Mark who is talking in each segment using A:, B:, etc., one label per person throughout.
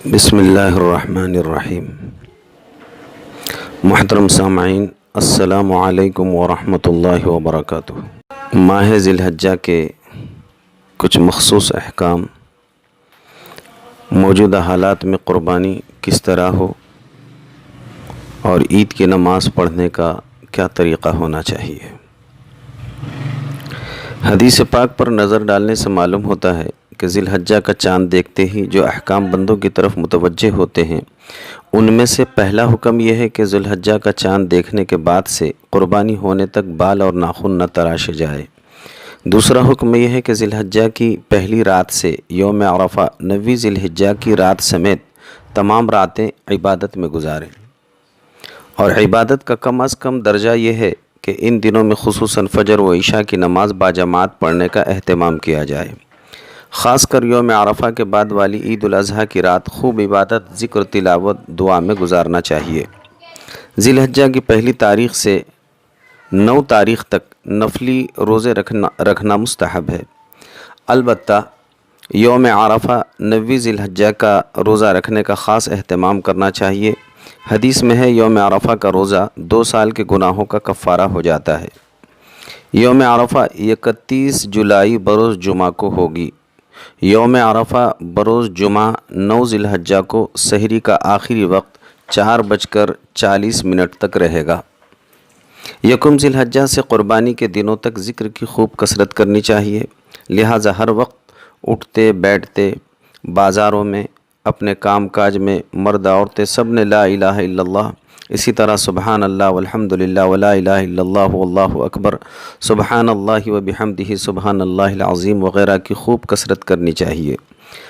A: بسم اللہ الرحمن الرحیم۔ محترم سامعین، السلام علیکم ورحمۃ اللہ وبرکاتہ۔ ماہ ذی الحجہ کے کچھ مخصوص احکام، موجودہ حالات میں قربانی کس طرح ہو اور عید کی نماز پڑھنے کا کیا طریقہ ہونا چاہیے۔ حدیث پاک پر نظر ڈالنے سے معلوم ہوتا ہے کہ ذی الحجہ کا چاند دیکھتے ہی جو احکام بندوں کی طرف متوجہ ہوتے ہیں، ان میں سے پہلا حکم یہ ہے کہ ذی الحجہ کا چاند دیکھنے کے بعد سے قربانی ہونے تک بال اور ناخن نہ تراشے جائے۔ دوسرا حکم یہ ہے کہ ذی الحجہ کی پہلی رات سے یوم عرفہ 9 ذی الحجہ کی رات سمیت تمام راتیں عبادت میں گزاریں، اور عبادت کا کم از کم درجہ یہ ہے کہ ان دنوں میں خصوصاً فجر و عشاء کی نماز باجماعت پڑھنے کا اہتمام کیا جائے۔ خاص کر یوم عرفہ کے بعد والی عید الاضحیٰ کی رات خوب عبادت، ذکر، تلاوت، دعا میں گزارنا چاہیے۔ ذی الحجہ کی پہلی تاریخ سے 9 تاریخ تک نفلی روزے رکھنا مستحب ہے۔ البتہ یوم عرفہ 9 ذی الحجہ کا روزہ رکھنے کا خاص اہتمام کرنا چاہیے۔ حدیث میں ہے یوم عرفہ کا روزہ 2 سال کے گناہوں کا کفارہ ہو جاتا ہے۔ یوم عرفہ 31 جولائی بروز جمعہ کو ہوگی۔ یوم عرفہ بروز جمعہ 9 ذی الحجہ کو سحری کا آخری وقت 4:40 تک رہے گا۔ یکم ذی الحجہ سے قربانی کے دنوں تک ذکر کی خوب کثرت کرنی چاہیے، لہٰذا ہر وقت اٹھتے بیٹھتے، بازاروں میں، اپنے کام کاج میں، مرد عورتیں سب نے لا الہ الا اللہ، اسی طرح سبحان اللہ والحمدللہ ولا الہ الا اللہ واللہ اکبر، سبحان اللہ وبحمدہ سبحان اللہ العظیم وغیرہ کی خوب کثرت کرنی چاہیے۔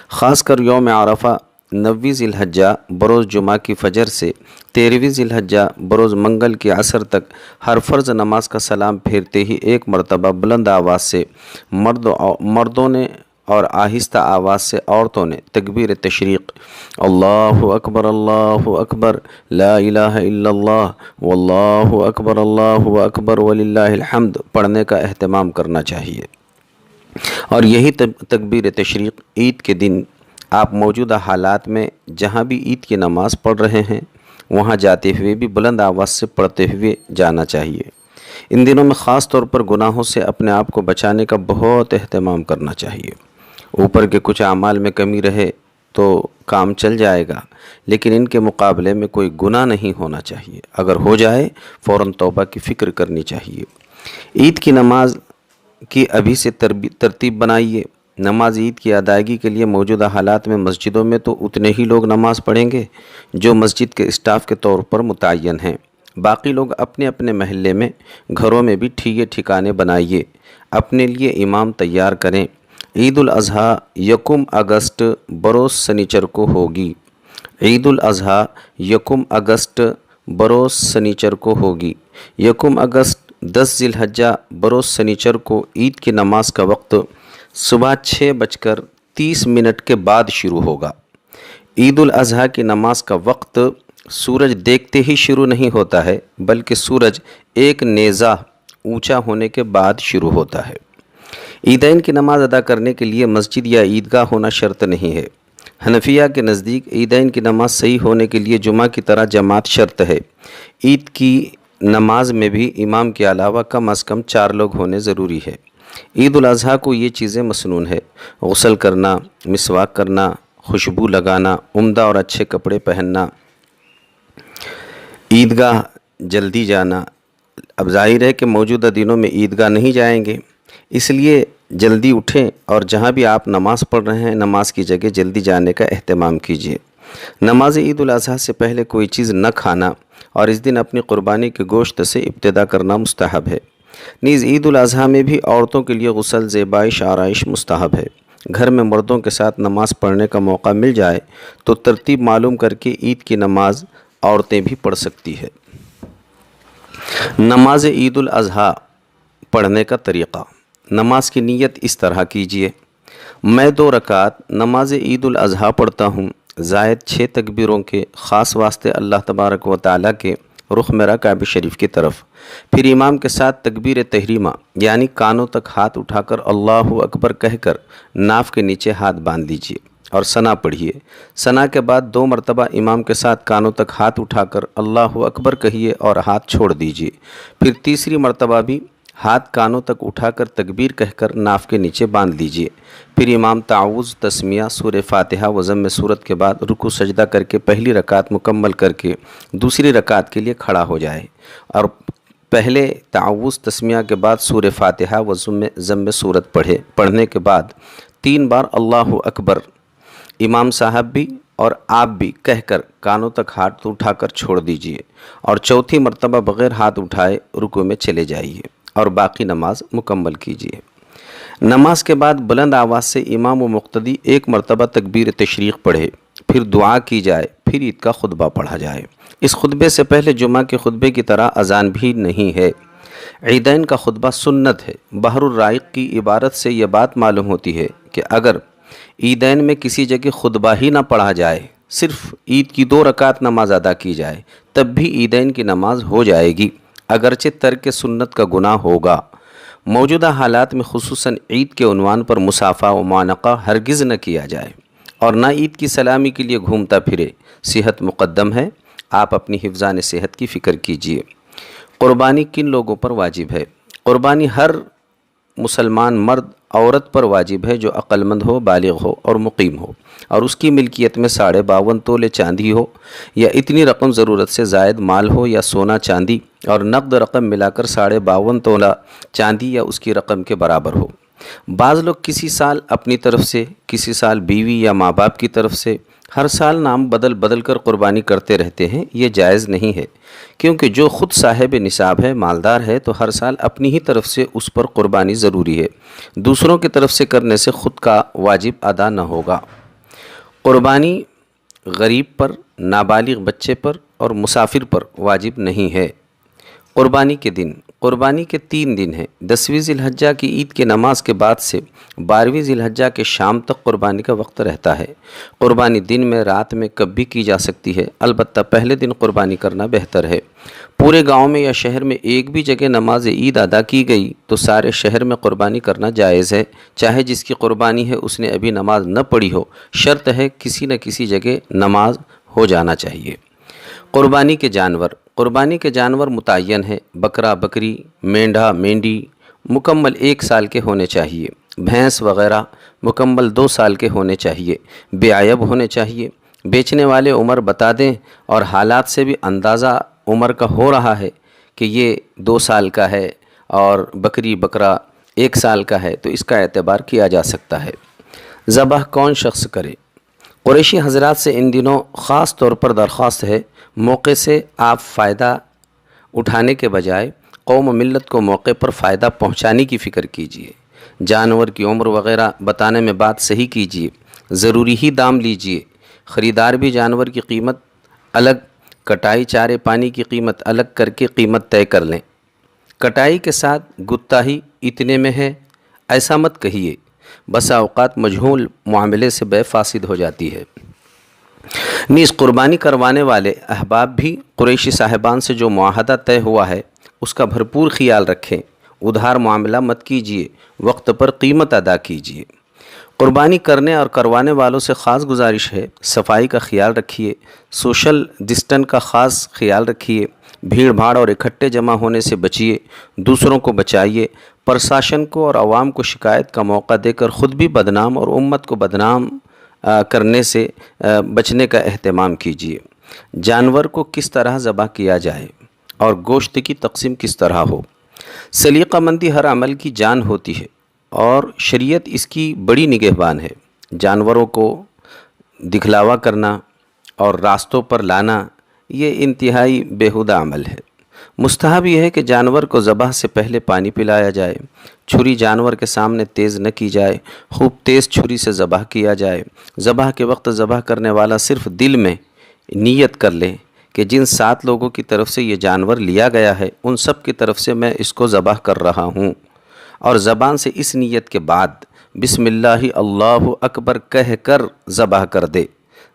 A: خاص کر یوم عرفہ 9 ذی الحجہ بروز جمعہ کی فجر سے 13 ذی الحجہ بروز منگل کی عصر تک ہر فرض نماز کا سلام پھیرتے ہی ایک مرتبہ بلند آواز سے مردوں نے اور آہستہ آواز سے عورتوں نے تکبیر تشریق اللہ اکبر لا الہ الا اللہ واللہ اکبر وللہ الحمد پڑھنے کا اہتمام کرنا چاہیے۔ اور یہی تکبیر تشریق عید کے دن آپ موجودہ حالات میں جہاں بھی عید کی نماز پڑھ رہے ہیں وہاں جاتے ہوئے بھی بلند آواز سے پڑھتے ہوئے جانا چاہیے۔ ان دنوں میں خاص طور پر گناہوں سے اپنے آپ کو بچانے کا بہت اہتمام کرنا چاہیے۔ اوپر کے کچھ اعمال میں کمی رہے تو کام چل جائے گا، لیکن ان کے مقابلے میں کوئی گناہ نہیں ہونا چاہیے۔ اگر ہو جائے فوراً توبہ کی فکر کرنی چاہیے۔ عید کی نماز کی ابھی سے ترتیب بنائیے۔ نماز عید کی ادائیگی کے لیے موجودہ حالات میں مسجدوں میں تو اتنے ہی لوگ نماز پڑھیں گے جو مسجد کے اسٹاف کے طور پر متعین ہیں۔ باقی لوگ اپنے اپنے محلے میں، گھروں میں بھی ٹھکانے بنائیے، اپنے لیے امام تیار کریں۔ عید الاضحیٰ 1 اگست بروز سنیچر کو ہوگی۔ عید الاضحیٰ 1 اگست بروز سنیچر کو ہوگی۔ 1 اگست 10 ذی الحجہ بروز سنیچر کو عید کی نماز کا وقت صبح 6:30 کے بعد شروع ہوگا۔ عید الاضحیٰ کی نماز کا وقت سورج دیکھتے ہی شروع نہیں ہوتا ہے، بلکہ سورج ایک نیزہ اونچا ہونے کے بعد شروع ہوتا ہے۔ عیدین کی نماز ادا کرنے کے لیے مسجد یا عیدگاہ ہونا شرط نہیں ہے۔ حنفیہ کے نزدیک عیدین کی نماز صحیح ہونے کے لیے جمعہ کی طرح جماعت شرط ہے۔ عید کی نماز میں بھی امام کے علاوہ کم از کم 4 لوگ ہونے ضروری ہے۔ عید الاضحیٰ کو یہ چیزیں مسنون ہے: غسل کرنا، مسواک کرنا، خوشبو لگانا، عمدہ اور اچھے کپڑے پہننا، عیدگاہ جلدی جانا۔ اب ظاہر ہے کہ موجودہ دنوں میں عیدگاہ نہیں جائیں گے، اس لیے جلدی اٹھیں اور جہاں بھی آپ نماز پڑھ رہے ہیں نماز کی جگہ جلدی جانے کا اہتمام کیجیے۔ نماز عید الاضحیٰ سے پہلے کوئی چیز نہ کھانا اور اس دن اپنی قربانی کے گوشت سے ابتدا کرنا مستحب ہے۔ نیز عید الاضحیٰ میں بھی عورتوں کے لیے غسل، زیبائش، آرائش مستحب ہے۔ گھر میں مردوں کے ساتھ نماز پڑھنے کا موقع مل جائے تو ترتیب معلوم کر کے عید کی نماز عورتیں بھی پڑھ سکتی ہے۔ نماز عید الاضحیٰ پڑھنے کا طریقہ: نماز کی نیت اس طرح کیجیے: میں 2 رکعت نماز عید الاضحیٰ پڑھتا ہوں، زائد 6 تکبیروں کے، خاص واسطے اللہ تبارک و تعالیٰ کے، رخ میرا کعبہ شریف کی طرف۔ پھر امام کے ساتھ تکبیر تحریمہ یعنی کانوں تک ہاتھ اٹھا کر اللہ اکبر کہہ کر ناف کے نیچے ہاتھ باندھ لیجیے۔ اور ثنا پڑھیے۔ ثنا کے بعد 2 مرتبہ امام کے ساتھ کانوں تک ہاتھ اٹھا کر اللہ اکبر کہیے اور ہاتھ چھوڑ دیجیے۔ پھر تیسری مرتبہ بھی ہاتھ کانوں تک اٹھا کر تکبیر کہہ کر ناف کے نیچے باندھ لیجیے۔ پھر امام تعوذ، تسمیہ، سورہ فاتحہ و ضم صورت کے بعد رکوع سجدہ کر کے پہلی رکعت مکمل کر کے دوسری رکعت کے لیے کھڑا ہو جائے، اور پہلے تعوذ تسمیہ کے بعد سورہ فاتحہ و ضم صورت پڑھنے کے بعد 3 بار اللہ اکبر امام صاحب بھی اور آپ بھی کہہ کر کانوں تک ہاتھ اٹھا کر چھوڑ دیجیے، اور چوتھی مرتبہ بغیر ہاتھ اٹھائے رکوع میں چلے جائیے اور باقی نماز مکمل کیجیے۔ نماز کے بعد بلند آواز سے امام و مقتدی 1 مرتبہ تکبیر تشریق پڑھے، پھر دعا کی جائے، پھر عید کا خطبہ پڑھا جائے۔ اس خطبے سے پہلے جمعہ کے خطبے کی طرح اذان بھی نہیں ہے۔ عیدین کا خطبہ سنت ہے۔ بحر الرائق کی عبارت سے یہ بات معلوم ہوتی ہے کہ اگر عیدین میں کسی جگہ خطبہ ہی نہ پڑھا جائے، صرف عید کی 2 رکعت نماز ادا کی جائے، تب بھی عیدین کی نماز ہو جائے گی، اگرچہ ترک سنت کا گناہ ہوگا۔ موجودہ حالات میں خصوصاً عید کے عنوان پر مصافحہ و معانقہ ہرگز نہ کیا جائے، اور نہ عید کی سلامی کے لیے گھومتا پھرے۔ صحت مقدم ہے، آپ اپنی حفظان صحت کی فکر کیجیے۔ قربانی کن لوگوں پر واجب ہے؟ قربانی ہر مسلمان مرد عورت پر واجب ہے جو عقل مند ہو، بالغ ہو اور مقیم ہو، اور اس کی ملکیت میں 52.5 تولے چاندی ہو یا اتنی رقم ضرورت سے زائد مال ہو، یا سونا چاندی اور نقد رقم ملا کر 52.5 تولہ چاندی یا اس کی رقم کے برابر ہو۔ بعض لوگ کسی سال اپنی طرف سے، کسی سال بیوی یا ماں باپ کی طرف سے، ہر سال نام بدل بدل کر قربانی کرتے رہتے ہیں۔ یہ جائز نہیں ہے، کیونکہ جو خود صاحب نصاب ہے، مالدار ہے، تو ہر سال اپنی ہی طرف سے اس پر قربانی ضروری ہے۔ دوسروں کی طرف سے کرنے سے خود کا واجب ادا نہ ہوگا۔ قربانی غریب پر، نابالغ بچے پر اور مسافر پر واجب نہیں ہے۔ قربانی کے دن، قربانی کے 3 دن ہیں۔ 10ویں ذی الحجہ کی عید کے نماز کے بعد سے 12ویں ذی الحجہ کے شام تک قربانی کا وقت رہتا ہے۔ قربانی دن میں، رات میں، کب بھی کی جا سکتی ہے، البتہ پہلے دن قربانی کرنا بہتر ہے۔ پورے گاؤں میں یا شہر میں ایک بھی جگہ نماز عید ادا کی گئی تو سارے شہر میں قربانی کرنا جائز ہے، چاہے جس کی قربانی ہے اس نے ابھی نماز نہ پڑھی ہو، شرط ہے کسی نہ کسی جگہ نماز ہو جانا چاہیے۔ قربانی کے جانور، قربانی کے جانور متعین ہے۔ بکرا، بکری، مینڈھا، مینڈی مکمل 1 سال کے ہونے چاہیے۔ بھینس وغیرہ مکمل 2 سال کے ہونے چاہیے، بے عیب ہونے چاہیے۔ بیچنے والے عمر بتا دیں، اور حالات سے بھی اندازہ عمر کا ہو رہا ہے کہ یہ 2 سال کا ہے اور بکری بکرا 1 سال کا ہے، تو اس کا اعتبار کیا جا سکتا ہے۔ ذبح کون شخص کرے؟ قریشی حضرات سے ان دنوں خاص طور پر درخواست ہے، موقع سے آپ فائدہ اٹھانے کے بجائے قوم و ملت کو موقع پر فائدہ پہنچانے کی فکر کیجیے۔ جانور کی عمر وغیرہ بتانے میں بات صحیح کیجیے، ضروری ہی دام لیجیے۔ خریدار بھی جانور کی قیمت الگ، کٹائی چارے پانی کی قیمت الگ کر کے قیمت طے کر لیں۔ کٹائی کے ساتھ گتاہی اتنے میں ہے ایسا مت کہیے، بسا اوقات مجہول معاملے سے بے فاسد ہو جاتی ہے۔ نیز قربانی کروانے والے احباب بھی قریشی صاحبان سے جو معاہدہ طے ہوا ہے اس کا بھرپور خیال رکھیں۔ ادھار معاملہ مت کیجیے، وقت پر قیمت ادا کیجیے۔ قربانی کرنے اور کروانے والوں سے خاص گزارش ہے، صفائی کا خیال رکھیے، سوشل ڈسٹنس کا خاص خیال رکھیے، بھیڑ بھاڑ اور اکٹھے جمع ہونے سے بچیے، دوسروں کو بچائیے، پرشاسن کو اور عوام کو شکایت کا موقع دے کر خود بھی بدنام اور امت کو بدنام کرنے سے بچنے کا اہتمام کیجیے۔ جانور کو کس طرح ذبح کیا جائے اور گوشت کی تقسیم کس طرح ہو؟ سلیقہ مندی ہر عمل کی جان ہوتی ہے اور شریعت اس کی بڑی نگہبان ہے۔ جانوروں کو دکھلاوا کرنا اور راستوں پر لانا یہ انتہائی بیہودہ عمل ہے۔ مستحب یہ ہے کہ جانور کو ذبح سے پہلے پانی پلایا جائے، چھری جانور کے سامنے تیز نہ کی جائے، خوب تیز چھری سے ذبح کیا جائے۔ ذبح کے وقت ذبح کرنے والا صرف دل میں نیت کر لے کہ جن 7 لوگوں کی طرف سے یہ جانور لیا گیا ہے ان سب کی طرف سے میں اس کو ذبح کر رہا ہوں، اور زبان سے اس نیت کے بعد بسم اللہ اللہ اکبر کہہ کر ذبح کر دے۔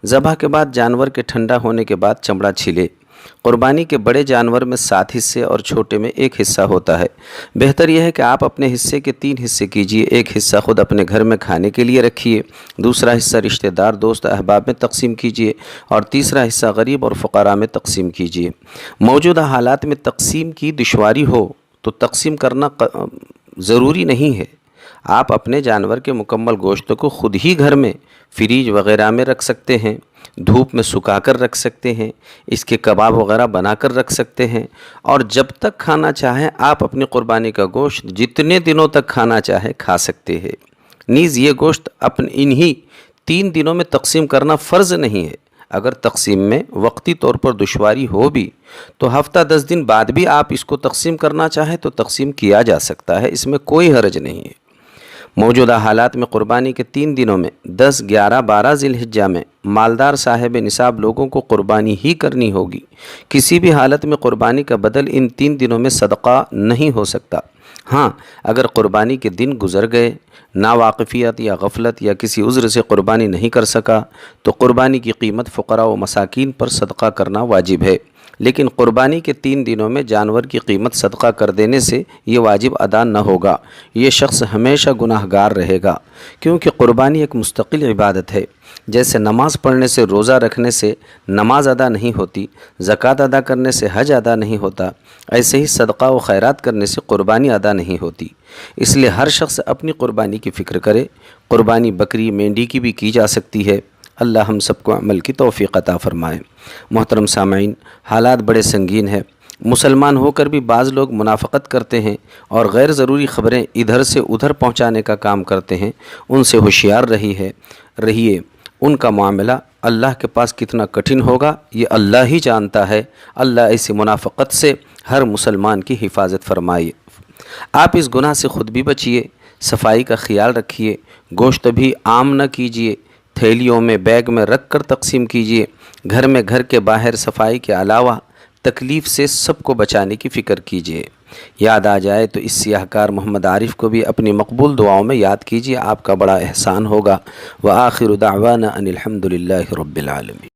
A: ذبح کے بعد جانور کے ٹھنڈا ہونے کے بعد چمڑا چھلے، قربانی کے بڑے جانور میں 7 حصے اور چھوٹے میں 1 حصہ ہوتا ہے۔ بہتر یہ ہے کہ آپ اپنے حصے کے 3 حصے کیجئے، 1 حصہ خود اپنے گھر میں کھانے کے لیے رکھیے، دوسرا حصہ رشتہ دار دوست احباب میں تقسیم کیجئے اور تیسرا حصہ غریب اور فقراء میں تقسیم کیجئے۔ موجودہ حالات میں تقسیم کی دشواری ہو تو تقسیم کرنا ضروری نہیں ہے۔ آپ اپنے جانور کے مکمل گوشت کو خود ہی گھر میں فریج وغیرہ میں رکھ سکتے ہیں، دھوپ میں سکھا کر رکھ سکتے ہیں، اس کے کباب وغیرہ بنا کر رکھ سکتے ہیں، اور جب تک کھانا چاہیں آپ اپنی قربانی کا گوشت جتنے دنوں تک کھانا چاہیں کھا سکتے ہیں۔ نیز یہ گوشت انہی 3 دنوں میں تقسیم کرنا فرض نہیں ہے۔ اگر تقسیم میں وقتی طور پر دشواری ہو بھی تو ہفتہ 10 دن بعد بھی آپ اس کو تقسیم کرنا چاہیں تو تقسیم کیا جا سکتا ہے، اس میں کوئی حرج نہیں ہے۔ موجودہ حالات میں قربانی کے 3 دنوں میں 10، 11، 12 ذی الحجہ میں مالدار صاحب نصاب لوگوں کو قربانی ہی کرنی ہوگی۔ کسی بھی حالت میں قربانی کا بدل ان 3 دنوں میں صدقہ نہیں ہو سکتا۔ ہاں، اگر قربانی کے دن گزر گئے، ناواقفیت یا غفلت یا کسی عذر سے قربانی نہیں کر سکا تو قربانی کی قیمت فقراء و مساکین پر صدقہ کرنا واجب ہے، لیکن قربانی کے 3 دنوں میں جانور کی قیمت صدقہ کر دینے سے یہ واجب ادا نہ ہوگا۔ یہ شخص ہمیشہ گناہ گار رہے گا، کیونکہ قربانی ایک مستقل عبادت ہے۔ جیسے نماز پڑھنے سے، روزہ رکھنے سے نماز ادا نہیں ہوتی، زکوٰۃ ادا کرنے سے حج ادا نہیں ہوتا، ایسے ہی صدقہ و خیرات کرنے سے قربانی ادا نہیں ہوتی۔ اس لیے ہر شخص اپنی قربانی کی فکر کرے۔ قربانی بکری، مینڈی کی بھی کی جا سکتی ہے۔ اللہ ہم سب کو عمل کی توفیق عطا فرمائے۔ محترم سامعین، حالات بڑے سنگین ہیں۔ مسلمان ہو کر بھی بعض لوگ منافقت کرتے ہیں اور غیر ضروری خبریں ادھر سے ادھر پہنچانے کا کام کرتے ہیں۔ ان سے ہوشیار رہیے۔ ان کا معاملہ اللہ کے پاس کتنا کٹھن ہوگا یہ اللہ ہی جانتا ہے۔ اللہ ایسی منافقت سے ہر مسلمان کی حفاظت فرمائے۔ آپ اس گناہ سے خود بھی بچیے، صفائی کا خیال رکھیے، گوشت بھی عام نہ کیجیے، تھیلیوں میں، بیگ میں رکھ کر تقسیم کیجیے۔ گھر کے باہر صفائی کے علاوہ تکلیف سے سب کو بچانے کی فکر کیجیے۔ یاد آ جائے تو اس سیاہ کار محمد عارف کو بھی اپنی مقبول دعاؤں میں یاد کیجیے، آپ کا بڑا احسان ہوگا۔ وآخر دعوانا ان الحمد للہ رب العالمین۔